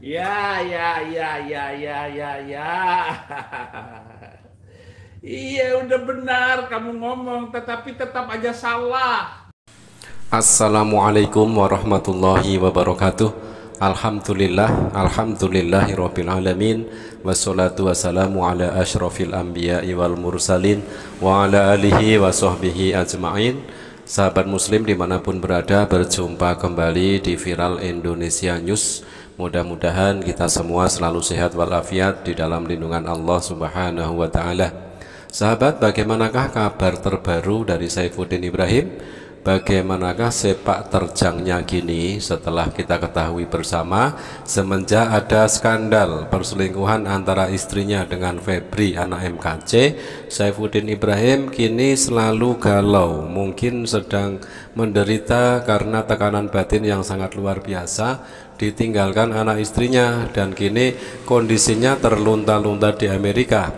Ya, ya, ya, ya, ya, ya, ya. Iya, udah benar kamu ngomong, tetapi tetap aja salah. Assalamualaikum warahmatullahi wabarakatuh. Alhamdulillahirabbil alamin. Wassalatu wassalamu ala asyrafil anbiya'i wal mursalin wa ala alihi wa sahbihi ajma'in. Sahabat muslim dimanapun berada, berjumpa kembali di Viral Indonesia News. Mudah-mudahan kita semua selalu sehat walafiat di dalam lindungan Allah Subhanahu wa ta'ala. Sahabat, bagaimanakah kabar terbaru dari Saifuddin Ibrahim? Bagaimanakah sepak terjangnya kini setelah kita ketahui bersama semenjak ada skandal perselingkuhan antara istrinya dengan Febri anak MKC, Saifuddin Ibrahim kini selalu galau, mungkin sedang menderita karena tekanan batin yang sangat luar biasa, ditinggalkan anak istrinya dan kini kondisinya terlunta-lunta di Amerika.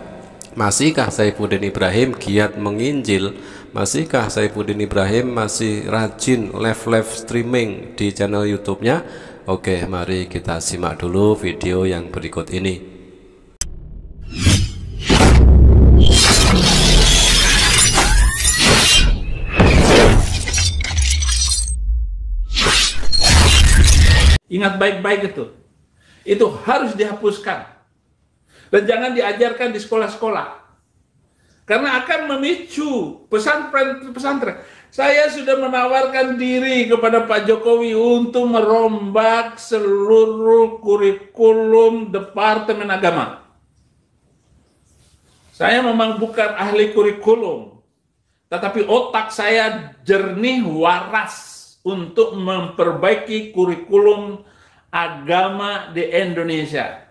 Masihkah Saifuddin Ibrahim giat menginjil? Masihkah Saifuddin Ibrahim masih rajin live streaming di channel YouTube-nya? Oke, mari kita simak dulu video yang berikut ini. Ingat baik-baik itu. Itu harus dihapuskan. Dan jangan diajarkan di sekolah-sekolah. Karena akan memicu pesantren. Saya sudah menawarkan diri kepada Pak Jokowi untuk merombak seluruh kurikulum Departemen Agama. Saya memang bukan ahli kurikulum, tetapi otak saya jernih, waras untuk memperbaiki kurikulum agama di Indonesia.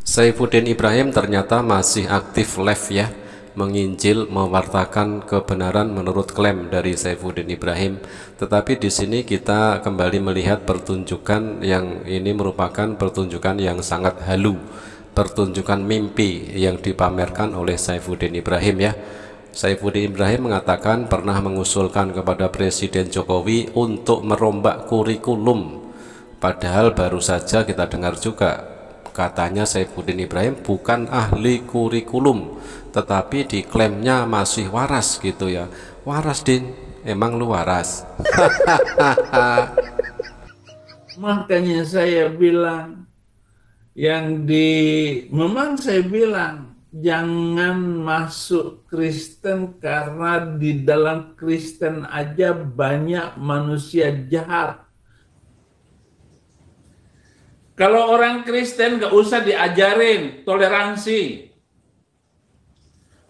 Saifuddin Ibrahim ternyata masih aktif live ya, menginjil, mewartakan kebenaran menurut klaim dari Saifuddin Ibrahim. Tetapi di sini kita kembali melihat pertunjukan yang ini merupakan pertunjukan yang sangat halu, pertunjukan mimpi yang dipamerkan oleh Saifuddin Ibrahim ya. Saifuddin Ibrahim mengatakan pernah mengusulkan kepada Presiden Jokowi untuk merombak kurikulum. Padahal baru saja kita dengar juga katanya Saifuddin Ibrahim bukan ahli kurikulum, tetapi diklaimnya masih waras gitu ya. Waras, Din? Emang lu waras? Makanya saya bilang, memang saya bilang, jangan masuk Kristen karena di dalam Kristen aja banyak manusia jahat. Kalau orang Kristen gak usah diajarin toleransi.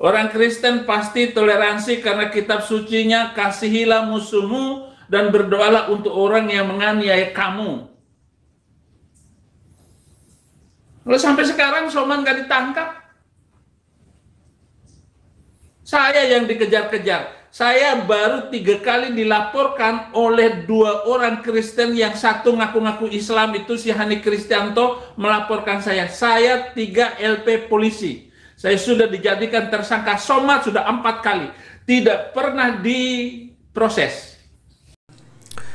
Orang Kristen pasti toleransi karena kitab sucinya, kasihilah musuhmu dan berdoalah untuk orang yang menganiaya kamu. Lalu sampai sekarang Soman gak ditangkap. Saya yang dikejar-kejar. Saya baru 3 kali dilaporkan oleh 2 orang Kristen, yang satu ngaku-ngaku Islam itu si Hani Kristianto melaporkan saya. Saya 3 LP polisi. Saya sudah dijadikan tersangka Somad sudah 4 kali. Tidak pernah diproses.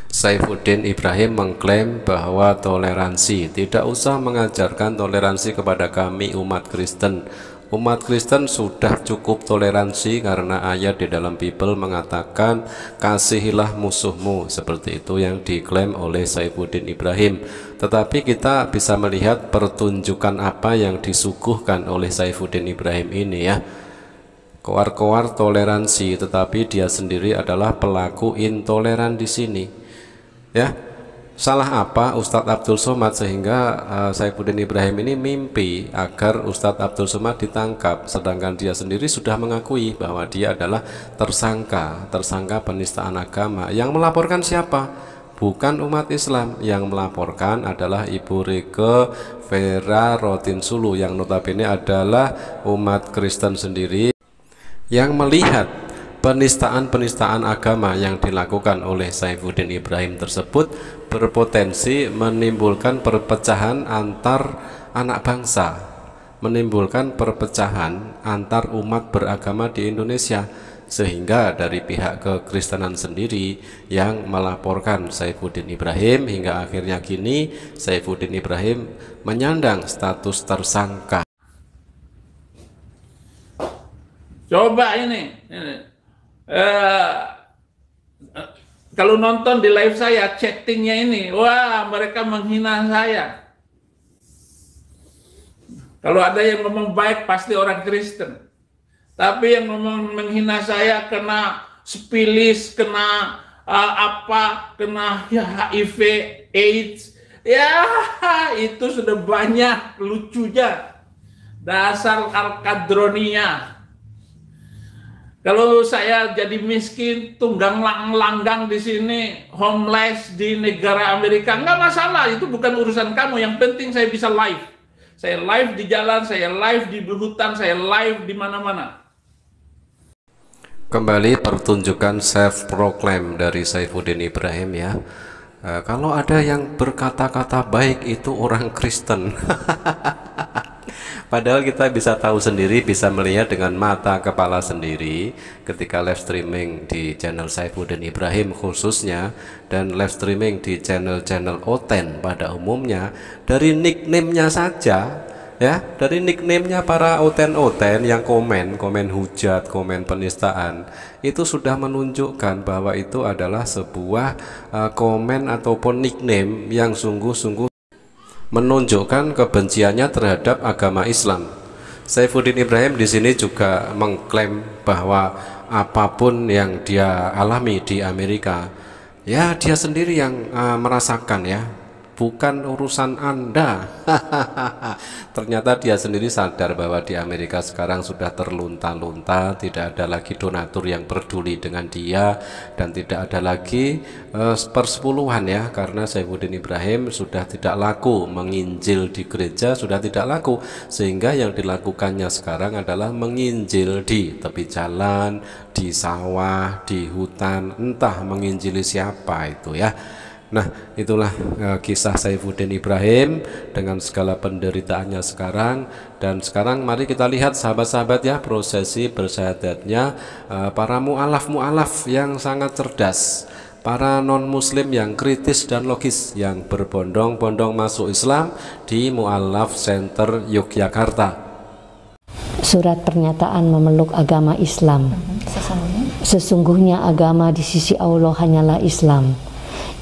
Saifuddin Ibrahim mengklaim bahwa toleransi, tidak usah mengajarkan toleransi kepada kami umat Kristen. Umat Kristen sudah cukup toleransi karena ayat di dalam Bible mengatakan kasihilah musuhmu, seperti itu yang diklaim oleh Saifuddin Ibrahim. Tetapi kita bisa melihat pertunjukan apa yang disuguhkan oleh Saifuddin Ibrahim ini ya. Koar-koar toleransi, tetapi dia sendiri adalah pelaku intoleran di sini. Ya, salah apa Ustadz Abdul Somad sehingga Saifuddin Ibrahim ini mimpi agar Ustadz Abdul Somad ditangkap, sedangkan dia sendiri sudah mengakui bahwa dia adalah tersangka penistaan agama. Yang melaporkan siapa? Bukan umat Islam. Yang melaporkan adalah Ibu Rieke Vera Rotinsulu yang notabene adalah umat Kristen sendiri yang melihat penistaan agama yang dilakukan oleh Saifuddin Ibrahim tersebut berpotensi menimbulkan perpecahan antar anak bangsa, menimbulkan perpecahan antar umat beragama di Indonesia. sehingga dari pihak kekristenan sendiri yang melaporkan Saifuddin Ibrahim, hingga akhirnya kini Saifuddin Ibrahim menyandang status tersangka. Coba ini. Kalau nonton di live saya, chattingnya ini, wah mereka menghina saya. Kalau ada yang ngomong baik, pasti orang Kristen. Tapi yang ngomong menghina saya kena spilis, kena kena HIV, AIDS. Ya, itu sudah banyak lucunya. Dasar Al-Qadronia. Kalau saya jadi miskin, tunggang langgang di sini, homeless di negara Amerika, nggak masalah, itu bukan urusan kamu. Yang penting saya bisa live. Saya live di jalan, saya live di hutan, saya live di mana-mana. Kembali pertunjukan self-proclaim dari Saifuddin Ibrahim ya. Kalau ada yang berkata-kata baik itu orang Kristen. Padahal kita bisa tahu sendiri, bisa melihat dengan mata kepala sendiri ketika live streaming di channel Saifuddin Ibrahim khususnya, dan live streaming di channel-channel Oten pada umumnya, dari nickname-nya saja ya, dari nickname-nya para Oten-Oten yang komen hujat, komen penistaan, itu sudah menunjukkan bahwa itu adalah sebuah komen ataupun nickname yang sungguh-sungguh menunjukkan kebenciannya terhadap agama Islam. Saifuddin Ibrahim di sini juga mengklaim bahwa apapun yang dia alami di Amerika, ya dia sendiri yang merasakan ya, bukan urusan Anda. Ternyata dia sendiri sadar bahwa di Amerika sekarang sudah terlunta-lunta, tidak ada lagi donatur yang peduli dengan dia, dan tidak ada lagi persepuluhan ya, karena Saifuddin Ibrahim sudah tidak laku menginjil di gereja, sudah tidak laku, sehingga yang dilakukannya sekarang adalah menginjil di tepi jalan, di sawah, di hutan, entah menginjili siapa itu ya. Nah, itulah kisah Saifuddin Ibrahim dengan segala penderitaannya sekarang. Dan sekarang mari kita lihat sahabat-sahabat ya, prosesi bersyahadatnya para mu'alaf yang sangat cerdas, para non muslim yang kritis dan logis, yang berbondong-bondong masuk Islam di Mu'alaf Center Yogyakarta. Surat pernyataan memeluk agama Islam. Sesungguhnya agama di sisi Allah hanyalah Islam.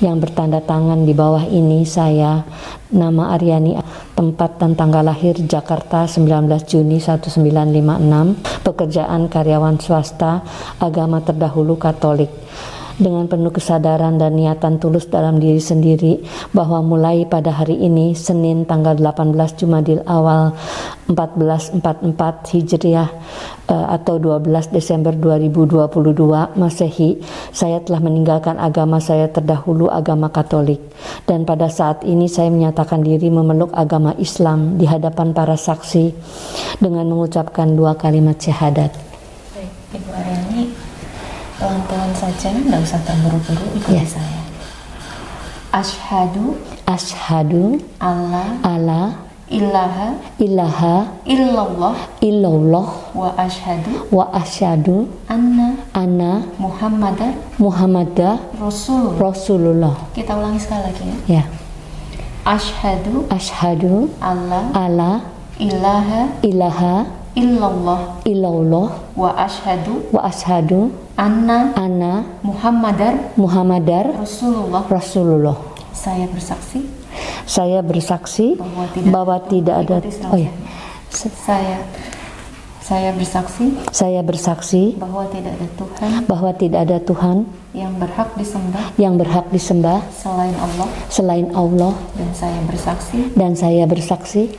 Yang bertanda tangan di bawah ini saya, nama Aryani, tempat dan tanggal lahir Jakarta 19 Juni 1956, pekerjaan karyawan swasta, agama terdahulu Katolik. Dengan penuh kesadaran dan niatan tulus dalam diri sendiri bahwa mulai pada hari ini, Senin tanggal 18 Jumadil Awal 1444 Hijriah atau 12 Desember 2022 Masehi, saya telah meninggalkan agama saya terdahulu, agama Katolik, dan pada saat ini saya menyatakan diri memeluk agama Islam di hadapan para saksi dengan mengucapkan 2 kalimat syahadat. Baik, Ibu Aryani, pelan-pelan saja, nggak usah terburu-buru, ikuti saya. Asyhadu alla ilaha illallah wa asyhadu anna Muhammadar Rasulullah. Kita ulangi sekali lagi ya. Asyhadu alla ilaha illallah wa asyhadu anna Muhammadar Rasulullah. Saya bersaksi bahwa tidak ada saya bersaksi bahwa tidak ada Tuhan yang berhak disembah selain Allah, dan saya bersaksi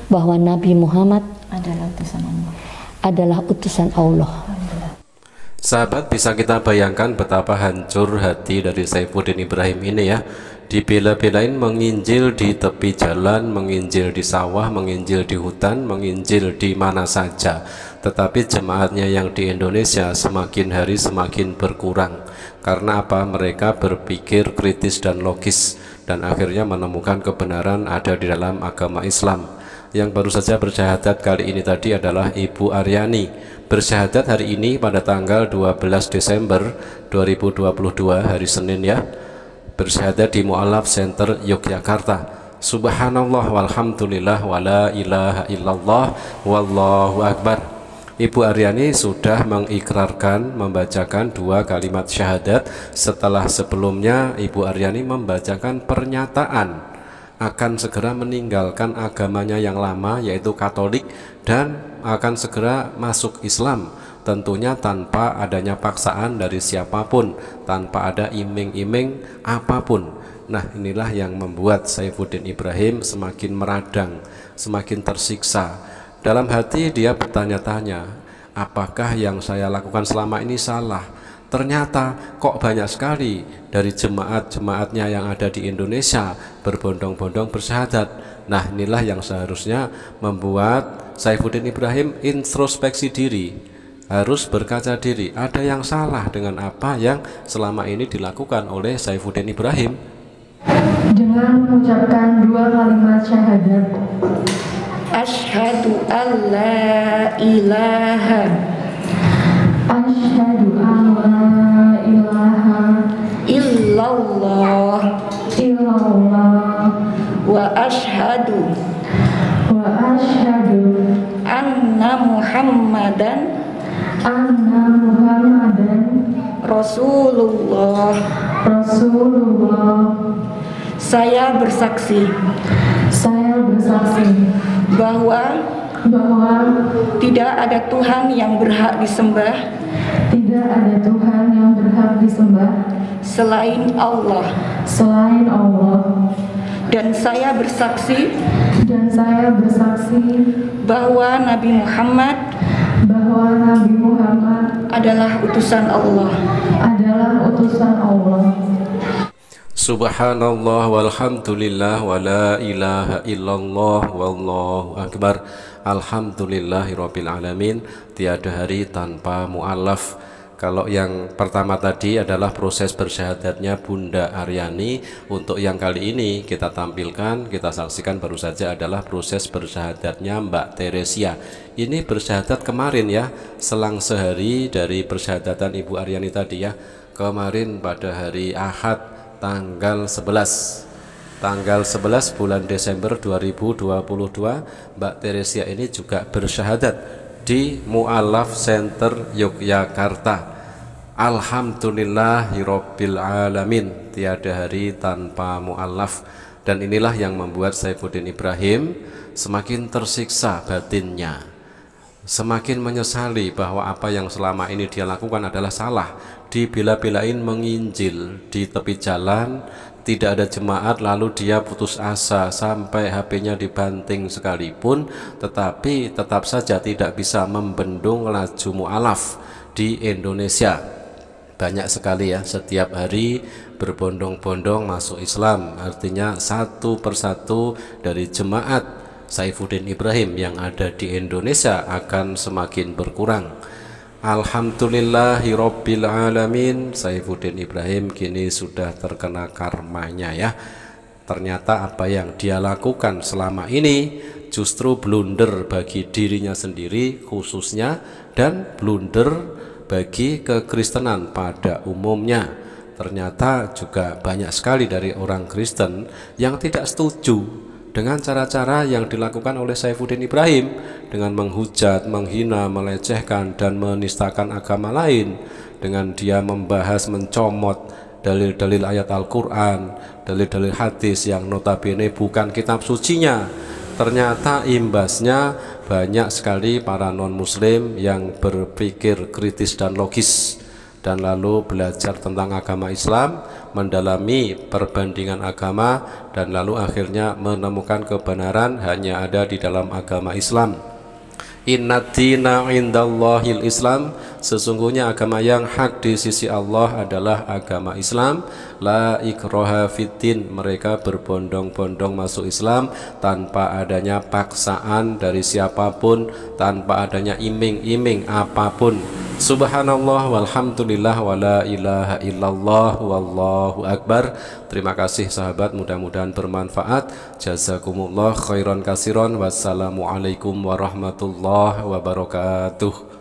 bahwa Nabi Muhammad adalah utusan Allah. Sahabat, bisa kita bayangkan betapa hancur hati dari Saifuddin Ibrahim ini ya. Dibela-belain menginjil di tepi jalan, menginjil di sawah, menginjil di hutan, menginjil di mana saja. Tetapi jemaatnya yang di Indonesia semakin hari semakin berkurang. Karena apa? Mereka berpikir kritis dan logis, dan akhirnya menemukan kebenaran ada di dalam agama Islam. Yang baru saja bersyahadat kali ini tadi adalah Ibu Aryani, bersyahadat hari ini pada tanggal 12 Desember 2022 hari Senin ya, bersyahadat di Mu'allaf Center Yogyakarta. Subhanallah walhamdulillah wala ilaha illallah wallahu akbar. Ibu Aryani sudah mengikrarkan membacakan 2 kalimat syahadat setelah sebelumnya Ibu Aryani membacakan pernyataan akan segera meninggalkan agamanya yang lama yaitu Katolik dan akan segera masuk Islam, tentunya tanpa adanya paksaan dari siapapun, tanpa ada iming-iming apapun. Nah, inilah yang membuat Saifuddin Ibrahim semakin meradang, semakin tersiksa. Dalam hati dia bertanya-tanya, apakah yang saya lakukan selama ini salah? Ternyata kok banyak sekali dari jemaat-jemaatnya yang ada di Indonesia berbondong-bondong bersyahadat. Nah, inilah yang seharusnya membuat Saifuddin Ibrahim introspeksi diri, harus berkaca diri. Ada yang salah dengan apa yang selama ini dilakukan oleh Saifuddin Ibrahim. Dengan mengucapkan 2 kalimat syahadat. Asyhadu an la ilaha Asyhadu an la ilaha illallah illallah wa asyhadu wa asyhadu anna Muhammadan anna Muhammadan Rasulullah. Rasulullah. Saya bersaksi bahwa tidak ada Tuhan yang berhak disembah selain Allah. Dan saya bersaksi bahwa Nabi Muhammad adalah utusan Allah. Subhanallah walhamdulillah wala ilaha illallah wallahu akbar. Alhamdulillahirabbil alamin. Tiada hari tanpa mu'allaf. Kalau yang pertama tadi adalah proses bersyahadatnya Bunda Aryani. Untuk yang kali ini kita tampilkan, kita saksikan baru saja adalah proses bersyahadatnya Mbak Teresia. Ini bersyahadat kemarin ya, selang sehari dari persyahadatan Ibu Aryani tadi ya. Kemarin pada hari Ahad tanggal 11 bulan Desember 2022 Mbak Teresia ini juga bersyahadat di Mu'allaf Center Yogyakarta. Alhamdulillahirabbil alamin. Tiada hari tanpa mu'allaf. Dan inilah yang membuat Saifuddin Ibrahim semakin tersiksa batinnya, semakin menyesali bahwa apa yang selama ini dia lakukan adalah salah. Dibela-belain menginjil di tepi jalan, tidak ada jemaat, lalu dia putus asa sampai HP-nya dibanting sekalipun, tetapi tetap saja tidak bisa membendung laju mu'alaf di Indonesia. Banyak sekali ya, setiap hari berbondong-bondong masuk Islam, artinya satu persatu dari jemaat Saifuddin Ibrahim yang ada di Indonesia akan semakin berkurang. Alhamdulillahirabbil alamin. Saifuddin Ibrahim kini sudah terkena karmanya ya. Ternyata apa yang dia lakukan selama ini justru blunder bagi dirinya sendiri khususnya, dan blunder bagi kekristenan pada umumnya. Ternyata juga banyak sekali dari orang Kristen yang tidak setuju dengan cara-cara yang dilakukan oleh Saifuddin Ibrahim dengan menghujat, menghina, melecehkan dan menistakan agama lain, dengan dia membahas, mencomot dalil-dalil ayat Al-Quran, dalil-dalil hadis yang notabene bukan kitab sucinya. Ternyata imbasnya banyak sekali para non-muslim yang berpikir kritis dan logis dan lalu belajar tentang agama Islam, mendalami perbandingan agama, dan lalu akhirnya menemukan kebenaran hanya ada di dalam agama Islam. Inna dina indallahil Islam, sesungguhnya agama yang hak di sisi Allah adalah agama Islam. La ikraha fiddin, mereka berbondong-bondong masuk Islam tanpa adanya paksaan dari siapapun, tanpa adanya iming-iming apapun. Subhanallah walhamdulillah wala ilaha illallah wallahu akbar. Terima kasih sahabat, mudah-mudahan bermanfaat. Jazakumullah khairan kasiron. Wassalamualaikum warahmatullahi wabarakatuh.